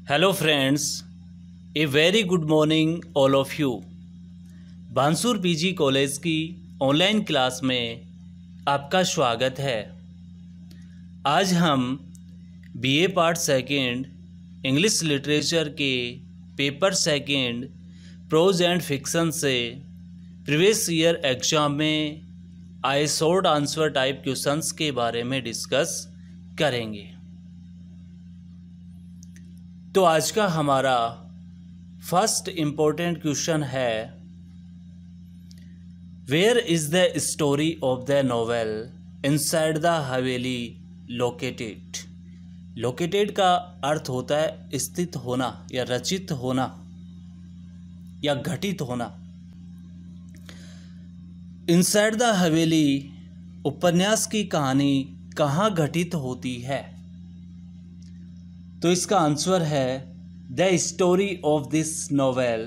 Hello friends, a very good morning all of you. Bansur PG college की online class में आपका स्वागत है। आज हम BA part second English literature के paper second prose and fiction से प्रीवियस ईयर एग्जाम में आए शॉर्ट आंसर टाइप क्वेश्चंस के बारे में डिस्कस करेंगे। तो आज का हमारा फर्स्ट इम्पोर्टेंट क्वेश्चन है, where is the story of the novel inside the haveli located. Located का अर्थ होता है स्थित होना या रचित होना या घटित होना। इनसाइड द हवेली उपन्यास की कहानी कहाँ घटित होती है? तो इसका आंसर है the story of this novel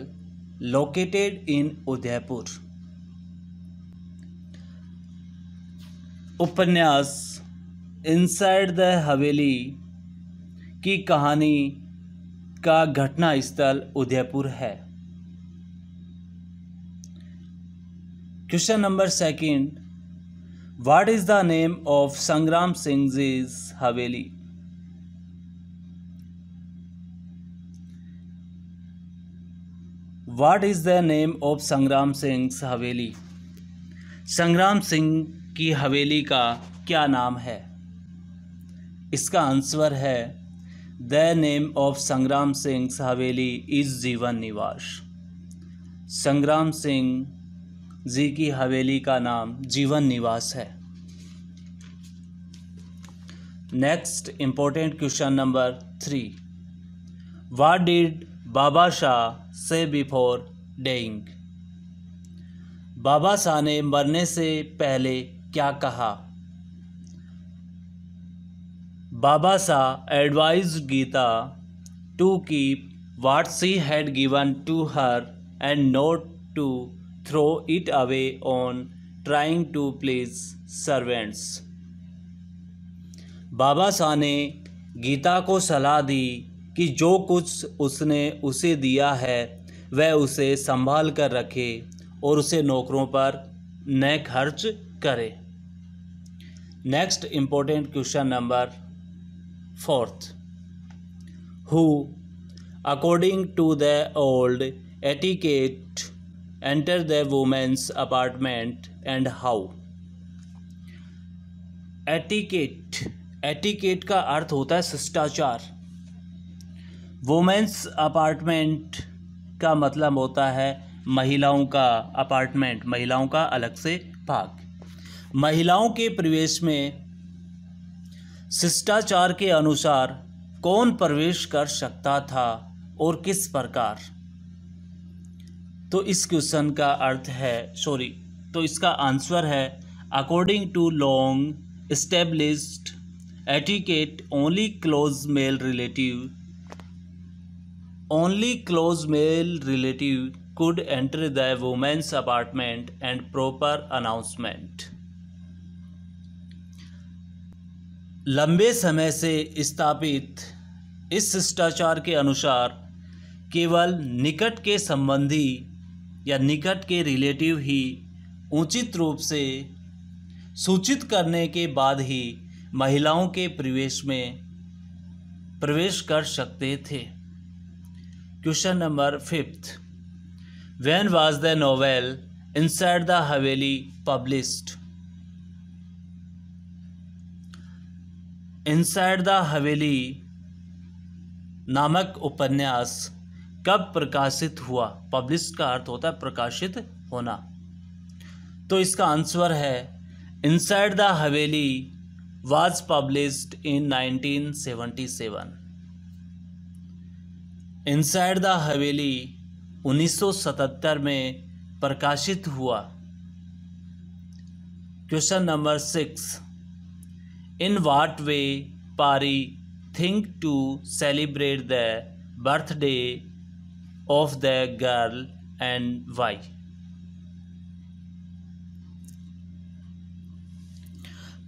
located in Udaipur. उपन्यास इनसाइड द हवेली की कहानी का घटना स्थल उदयपुर है। Question number second, what is the name of संग्राम सिंहजी's हवेली? What is the name of संग्राम सिंह हवेली? संग्राम सिंह की हवेली का क्या नाम है? इसका आंसर है द नेम ऑफ संग्राम सिंह हवेली इज जीवन निवास। संग्राम सिंह जी की हवेली का नाम जीवन निवास है। Next important question number 3, what did Baba Shah say before डेइंग? बाबा शाह ने मरने से पहले क्या कहा? Baba Shah advised Geeta to keep what she had given to her and not to throw it away on trying to please servants. Baba Shah ने गीता को सलाह दी कि जो कुछ उसने उसे दिया है वह उसे संभाल कर रखे और उसे नौकरों पर न खर्च करे। Next important question number 4, who according to the old etiquette enter the women's apartment and how? Etiquette का अर्थ होता है शिष्टाचार। वुमेन्स अपार्टमेंट का मतलब होता है महिलाओं का अपार्टमेंट, महिलाओं का अलग से भाग। महिलाओं के प्रवेश में शिष्टाचार के अनुसार कौन प्रवेश कर सकता था और किस प्रकार? तो इस क्वेश्चन का अर्थ है तो इसका आंसर है according to long established etiquette only close male relative could enter the women's apartment and proper announcement। लंबे समय से स्थापित इस शिष्टाचार के अनुसार केवल निकट के संबंधी या निकट के रिलेटिव ही उचित रूप से सूचित करने के बाद ही महिलाओं के प्रवेश कर सकते थे। Question number 5, when was the novel inside the Haveli published? Inside the हवेली नामक उपन्यास कब प्रकाशित हुआ? पब्लिश का अर्थ होता है प्रकाशित होना। तो इसका आंसर है Inside the Haveli was published in 1977। Inside the Haveli 1977 में प्रकाशित हुआ। Question number 6, in what way Pari think to celebrate the birthday of the girl and why?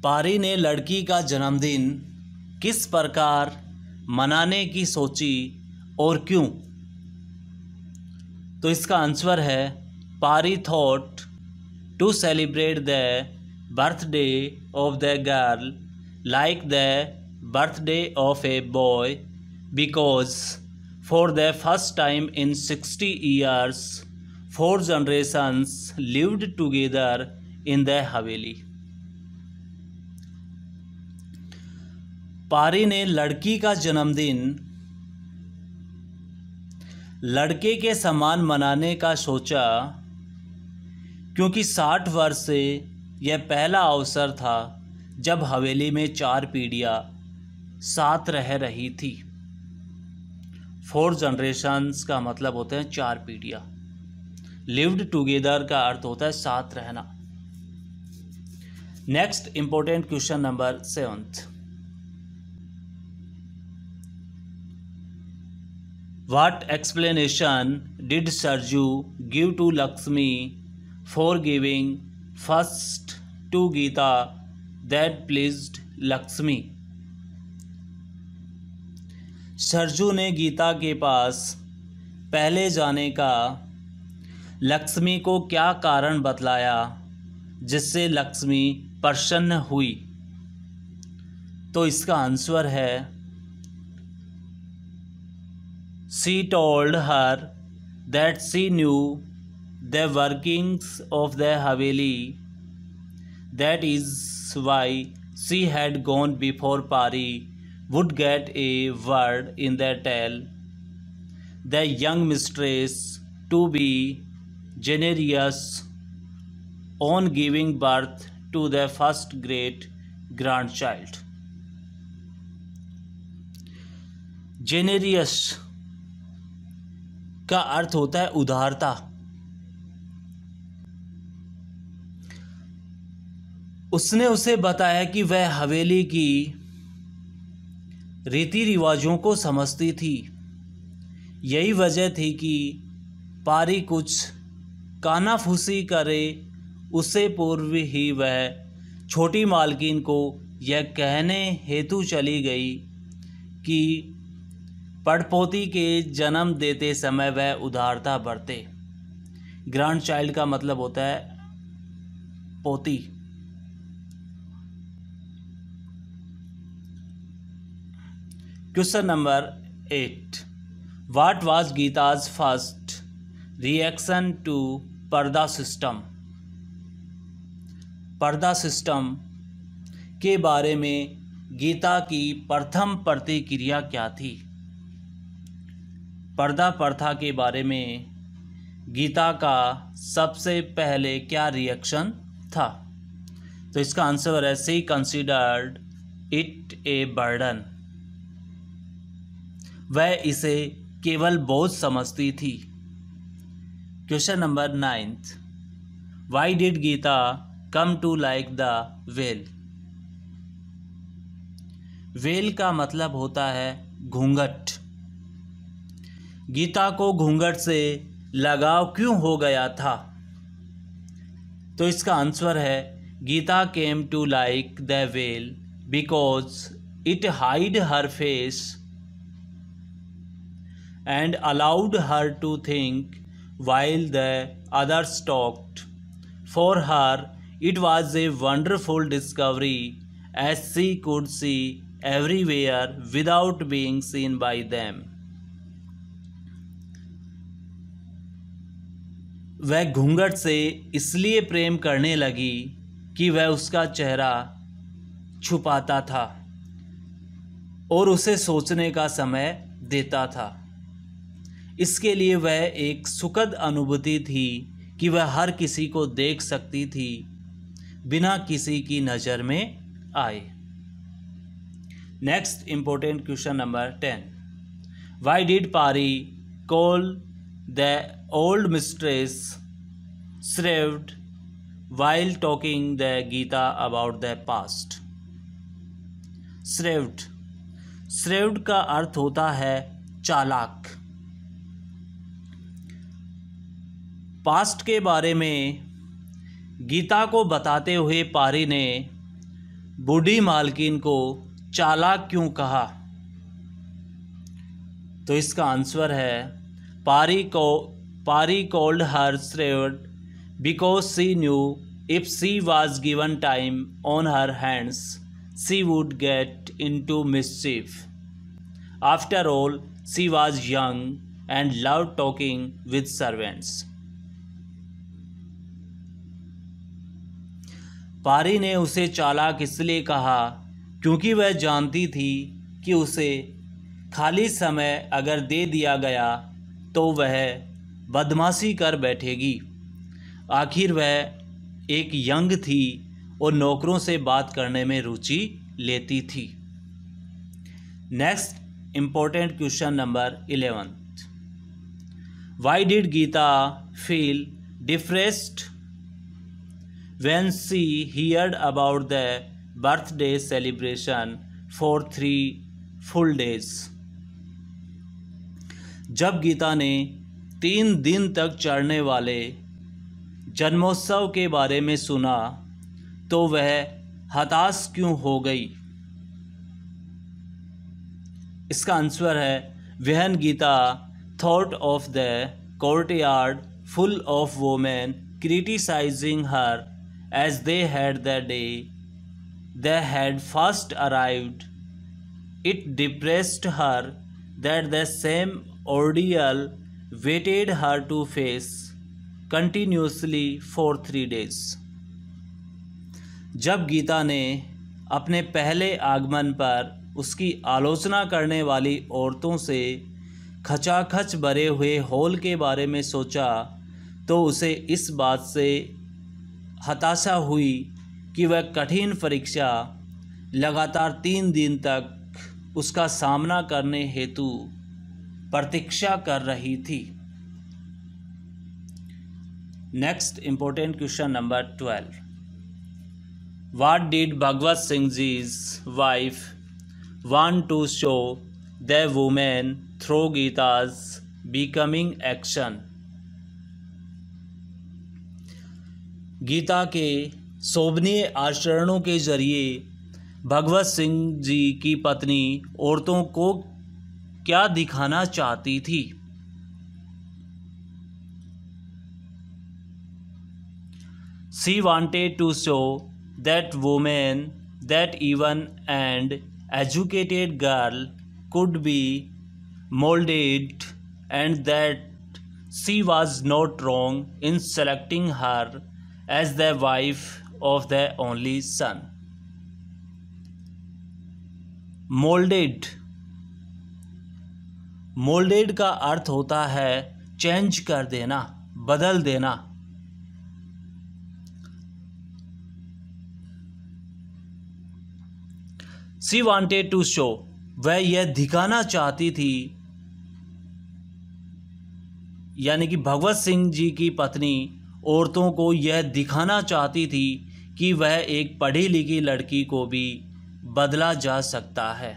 Pari ने लड़की का जन्मदिन किस प्रकार मनाने की सोची और क्यों? तो इसका आंसर है Pari thought to celebrate the birthday of the girl like the birthday of a boy because for the first time in 60 years 4 generations lived together in the हवेली। पारी ने लड़की का जन्मदिन लड़के के समान मनाने का सोचा क्योंकि 60 वर्ष से यह पहला अवसर था जब हवेली में 4 पीढ़ियाँ साथ रह रही थी। 4 जनरेशन्स का मतलब होते हैं 4 पीढ़ियाँ। लिव्ड टुगेदर का अर्थ होता है साथ रहना। Next important question number 7th। What explanation did Sarju give to Lakshmi for giving first to Geeta that pleased Lakshmi? Sarju ने गीता के पास पहले जाने का लक्ष्मी को क्या कारण बतलाया जिससे लक्ष्मी प्रसन्न हुई? तो इसका आंसर है She told her that she knew the workings of the Haveli. That is why she had gone before Pari would get a word in the tale. The young mistress to be generous on giving birth to the first great grandchild. Generous का अर्थ होता है उदारता। उसने उसे बताया कि वह हवेली की रीति रिवाजों को समझती थी। यही वजह थी कि पारी कुछ कानाफूसी करे उससे पूर्व ही वह छोटी मालकिन को यह कहने हेतु चली गई कि पड़पोती के जन्म देते समय वह उदारता बरते। ग्रैंड चाइल्ड का मतलब होता है पोती। Question number 8। What was Gita's first reaction to purdah system? Purdah system के बारे में गीता की प्रथम प्रतिक्रिया क्या थी? पर्दा प्रथा के बारे में गीता का सबसे पहले क्या रिएक्शन था? तो इसका आंसर है she considered it a burden. वह इसे केवल बोझ समझती थी। Question number 9th। Why did Gita come to like the well? Well का मतलब होता है घूंघट। गीता को घूंघट से लगाव क्यों हो गया था? तो इसका आंसर है Gita came to like the well because it hide her face and allowed her to think while the others talked. For her, it was a wonderful discovery as she could see everywhere without being seen by them. वह घूंघट से इसलिए प्रेम करने लगी कि वह उसका चेहरा छुपाता था और उसे सोचने का समय देता था। इसके लिए वह एक सुखद अनुभूति थी कि वह हर किसी को देख सकती थी बिना किसी की नज़र में आए। Next important question number 10। Why did Pari call the old mistress shrewd while talking the Geeta about the past? Shrewd का अर्थ होता है चालाक। पास्ट के बारे में गीता को बताते हुए पारी ने बूढ़ी मालकिन को चालाक क्यों कहा? तो इसका आंसर है Pari called her shrewd because she knew if she was given time on her hands she would get into mischief. After all she was young and loved talking with servants. Pari ने उसे चालाक इसलिए कहा क्योंकि वह जानती थी कि उसे खाली समय अगर दे दिया गया तो वह बदमाशी कर बैठेगी. आखिर वह एक यंग थी और नौकरों से बात करने में रुचि लेती थी. Next important question number 11. Why did Gita feel depressed when she heard about the birthday celebration for 3 full days. जब गीता ने 3 दिन तक चलने वाले जन्मोत्सव के बारे में सुना तो वह हताश क्यों हो गई? इसका आंसर है when Gita thought of the courtyard full of women criticizing her as they had the day they had first arrived, it depressed her that the same ordeal waited her to face continuously for 3 days. जब गीता ने अपने पहले आगमन पर उसकी आलोचना करने वाली औरतों से खचाखच भरे हुए हॉल के बारे में सोचा तो उसे इस बात से हताशा हुई कि वह कठिन परीक्षा लगातार 3 दिन तक उसका सामना करने हेतु प्रतीक्षा कर रही थी. Next important question number 12. What did Bhagwat Singh Ji's wife want to show the woman through Gita's becoming action? Gita के शोभनीय आचरणों के जरिए भगवत सिंह जी की पत्नी औरतों को क्या दिखाना चाहती थी? She wanted to show that woman that even an educated girl could be molded and that she was not wrong in selecting her as the wife of the only son. Molded का अर्थ होता है change कर देना, बदल देना. She wanted to show, वह यह दिखाना चाहती थी, यानी कि भगवत सिंह जी की पत्नी औरतों को यह दिखाना चाहती थी कि वह एक पढ़ी लिखी लड़की को भी बदला जा सकता है.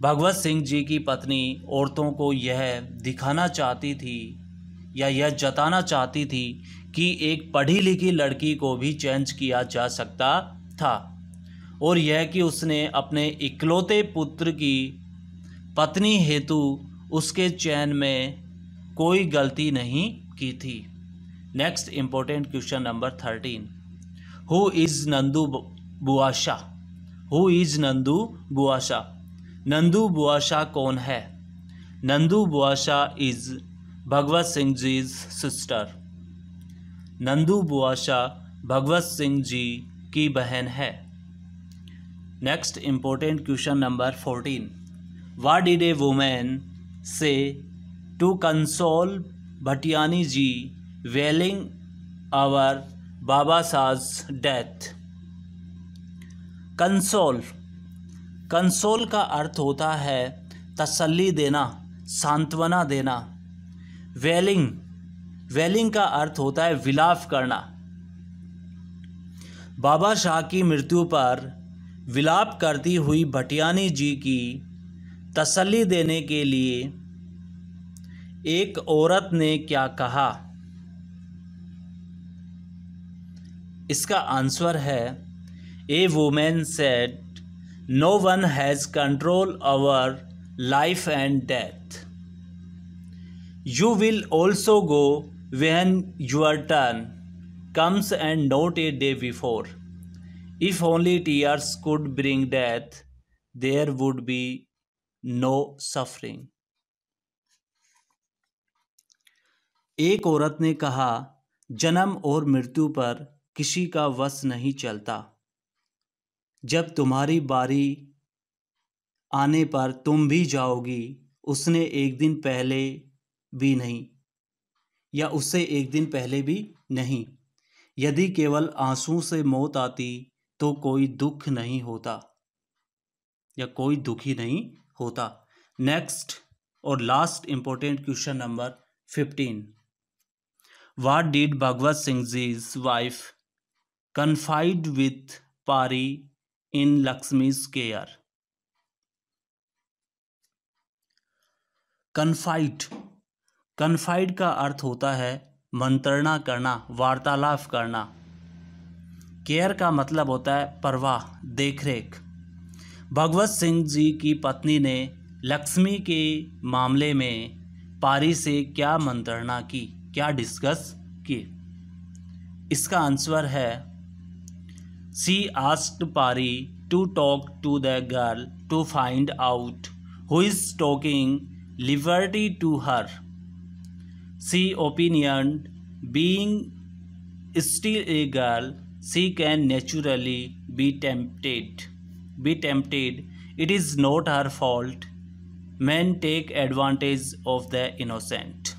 भगवत सिंह जी की पत्नी औरतों को यह दिखाना चाहती थी या यह जताना चाहती थी कि एक पढ़ी लिखी लड़की को भी चेंज किया जा सकता था और यह कि उसने अपने इकलौते पुत्र की पत्नी हेतु उसके चयन में कोई गलती नहीं की थी. Next important question number 13. Who is Nandu Buasa? Who is Nandu Buasa? Nandu Buasa कौन है? Nandu Buasa is Bhagwat Singh ji's sister. Nandu Buasa Bhagwat Singh ji की बहन है. Next important question number 14. What did a woman say to console Bhattiani ji wailing our Babasah's death? Console का अर्थ होता है तसल्ली देना, सांत्वना देना. वेलिंग का अर्थ होता है विलाप करना. बाबा शाह की मृत्यु पर विलाप करती हुई भटियानी जी की तसल्ली देने के लिए एक औरत ने क्या कहा? इसका आंसर है a women said No one has control over life and death. You will also go when your turn comes and not a day before. If only tears could bring death, there would be no suffering. एक औरत ने कहा, जन्म और मृत्यु पर किसी का वश नहीं चलता। जब तुम्हारी बारी आने पर तुम भी जाओगी, उसने एक दिन पहले भी नहीं, या उससे एक दिन पहले भी नहीं। यदि केवल आंसू से मौत आती तो कोई दुख नहीं होता, या कोई दुखी नहीं होता। नेक्स्ट और last important question number 15। What did Bhagwat Singh Ji's wife confide with Pari in Lakshmi's care? Confide का अर्थ होता है मंत्रणा करना, वार्तालाप करना। केयर का मतलब होता है परवाह, देखरेख। भगवत सिंह जी की पत्नी ने लक्ष्मी के मामले में पारी से क्या मंत्रणा की, क्या डिस्कस की? इसका आंसर है she asked Pari to talk to the girl to find out who is talking liberty to her. She opinion being still a girl she can naturally be tempted. It is not her fault. Men take advantage of the innocent.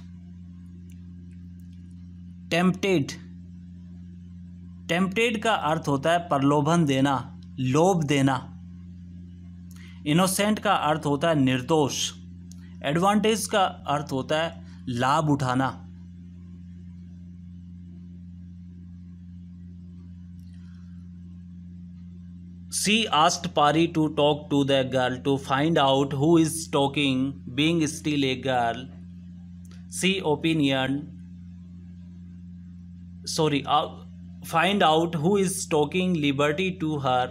Tempted का अर्थ होता है प्रलोभन देना, लोभ देना। Innocent का अर्थ होता है निर्दोष। एडवांटेज का अर्थ होता है लाभ उठाना। She asked Pari to talk to the girl to find out who is talking, being still a girl. Find out who is talking liberty to her.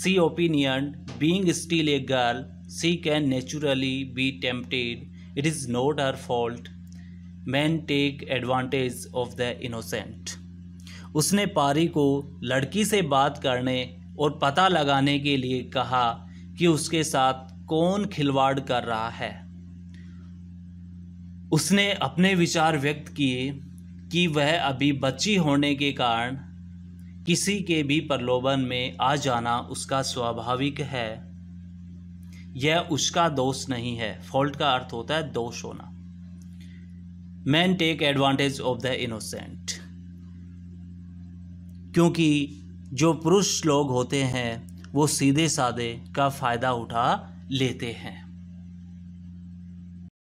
She opinioned, being still a girl, she can naturally be tempted. It is not her fault. Men take advantage of the innocent. उसने पारी को लड़की से बात करने और पता लगाने के लिए कहा कि उसके साथ कौन खिलवाड़ कर रहा है। उसने अपने विचार व्यक्त किए कि वह अभी बच्ची होने के कारण किसी के भी प्रलोभन में आ जाना उसका स्वाभाविक है, यह उसका दोष नहीं है। फॉल्ट का अर्थ होता है दोष होना। Man take advantage of the innocent, क्योंकि जो पुरुष लोग होते हैं वो सीधे साधे का फ़ायदा उठा लेते हैं।